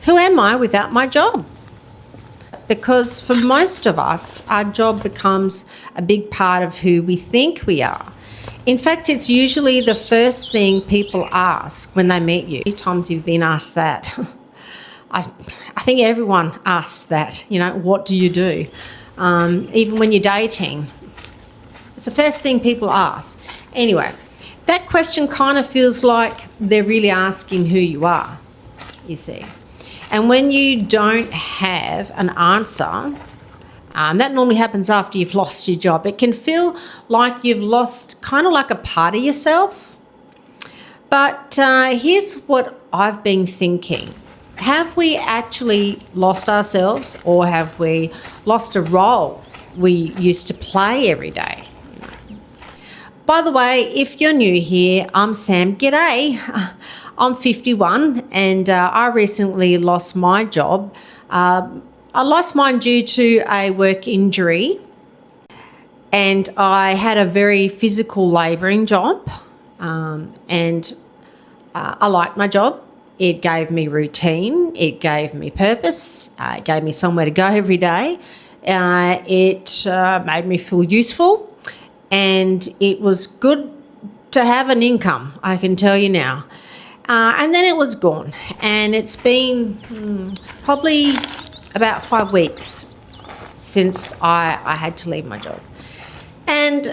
Who am I without my job? Because for most of us, our job becomes a big part of who we think we are. In fact, it's usually the first thing people ask when they meet you. How many times you've been asked that? I think everyone asks that, what do you do? Even when you're dating. It's the first thing people ask. Anyway, that question kind of feels like they're really asking who you are, you see. And when you don't have an answer, that normally happens after you've lost your job. It can feel like you've lost kind of like a part of yourself. But here's what I've been thinking. Have we actually lost ourselves, or have we lost a role we used to play every day? By the way, if you're new here, I'm Sam. G'day. I'm 51 and I recently lost my job. I lost mine due to a work injury, and I had a very physical labouring job, and I liked my job. It gave me routine, it gave me purpose, it gave me somewhere to go every day. It made me feel useful, and it was good to have an income, I can tell you now. And then it was gone, and it's been probably about 5 weeks since I had to leave my job. And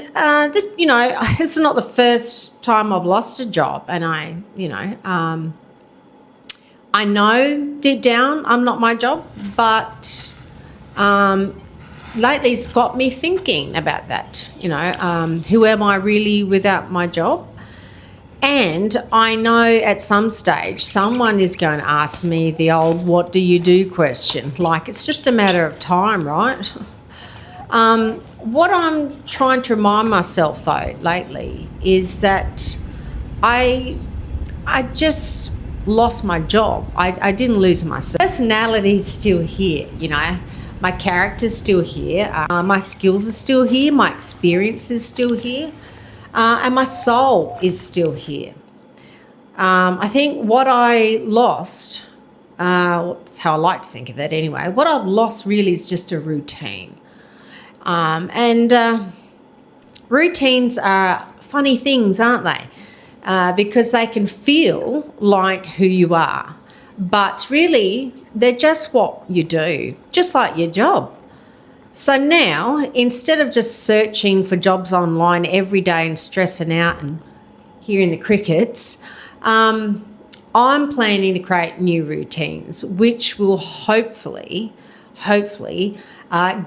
this, this is not the first time I've lost a job, and I know deep down I'm not my job, but lately it's got me thinking about that. Who am I really without my job? And I know at some stage someone is going to ask me the old "what do you do" question. Like, it's just a matter of time, right? What I'm trying to remind myself though lately is that I just lost my job. I didn't lose myself. Personality is still here, my character's still here, my skills are still here, my experience is still here, and my soul is still here. I think what I lost, that's how I like to think of it anyway, what I've lost really is just a routine. And routines are funny things, aren't they? Because they can feel like who you are, but really they're just what you do, just like your job. So now, instead of just searching for jobs online every day and stressing out and hearing the crickets, I'm planning to create new routines which will hopefully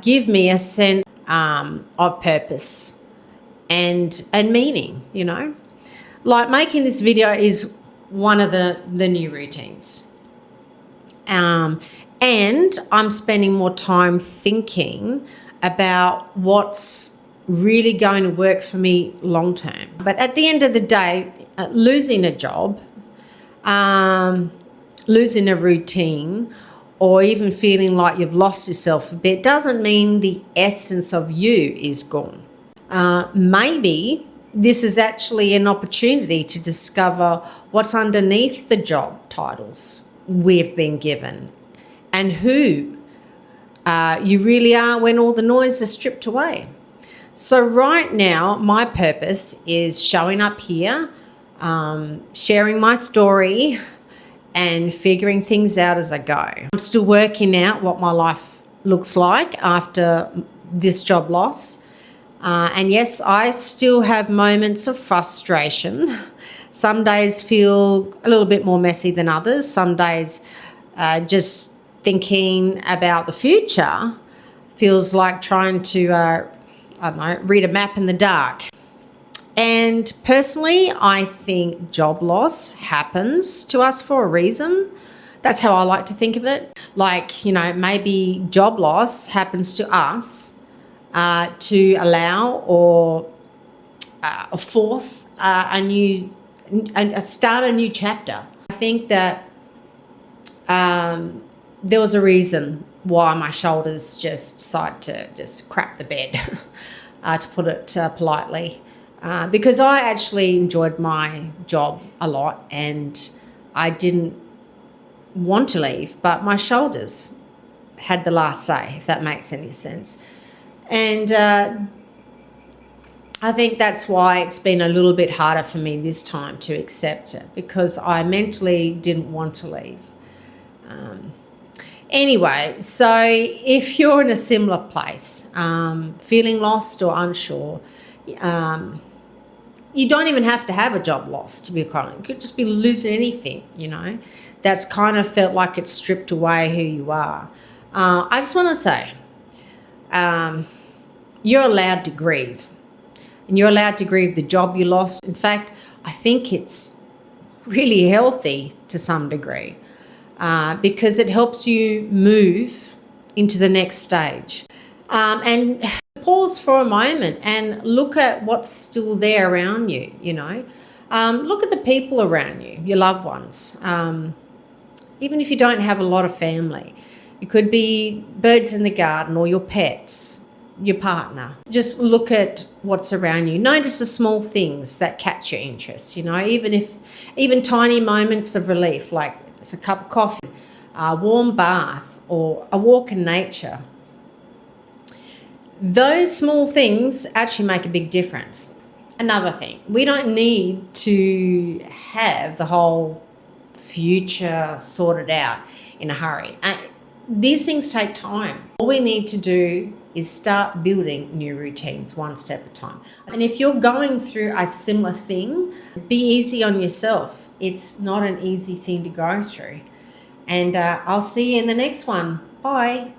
give me a sense of purpose and meaning, Like, making this video is one of the new routines. And I'm spending more time thinking about what's really going to work for me long term. But at the end of the day, losing a job, losing a routine, or even feeling like you've lost yourself a bit doesn't mean the essence of you is gone. Maybe this is actually an opportunity to discover what's underneath the job titles we've been given and who you really are when all the noise is stripped away. So right now, my purpose is showing up here, sharing my story and figuring things out as I go. I'm still working out what my life looks like after this job loss. And yes, I still have moments of frustration. Some days feel a little bit more messy than others. Some days just thinking about the future feels like trying to, read a map in the dark. And personally, I think job loss happens to us for a reason. That's how I like to think of it. Like, maybe job loss happens to us to allow or force start a new chapter. I think that there was a reason why my shoulders just decided to just crap the bed, to put it politely, because I actually enjoyed my job a lot, and I didn't want to leave, but my shoulders had the last say, if that makes any sense. And I think that's why it's been a little bit harder for me this time to accept it, because I mentally didn't want to leave. Anyway, so if you're in a similar place, feeling lost or unsure, you don't even have to have a job loss, to be quite honest. You could just be losing anything, that's kind of felt like it's stripped away who you are. I just want to say, you're allowed to grieve. And you're allowed to grieve the job you lost. In fact, I think it's really healthy to some degree, because it helps you move into the next stage. And pause for a moment and look at what's still there around you, Look at the people around you, your loved ones. Even if you don't have a lot of family, it could be birds in the garden or your pets, your partner. Just look at what's around you. Notice the small things that catch your interest, even tiny moments of relief, like it's a cup of coffee, a warm bath, or a walk in nature. Those small things actually make a big difference. Another thing, we don't need to have the whole future sorted out in a hurry. These things take time. All we need to do is start building new routines one step at a time. And if you're going through a similar thing, be easy on yourself. It's not an easy thing to go through. And I'll see you in the next one. Bye.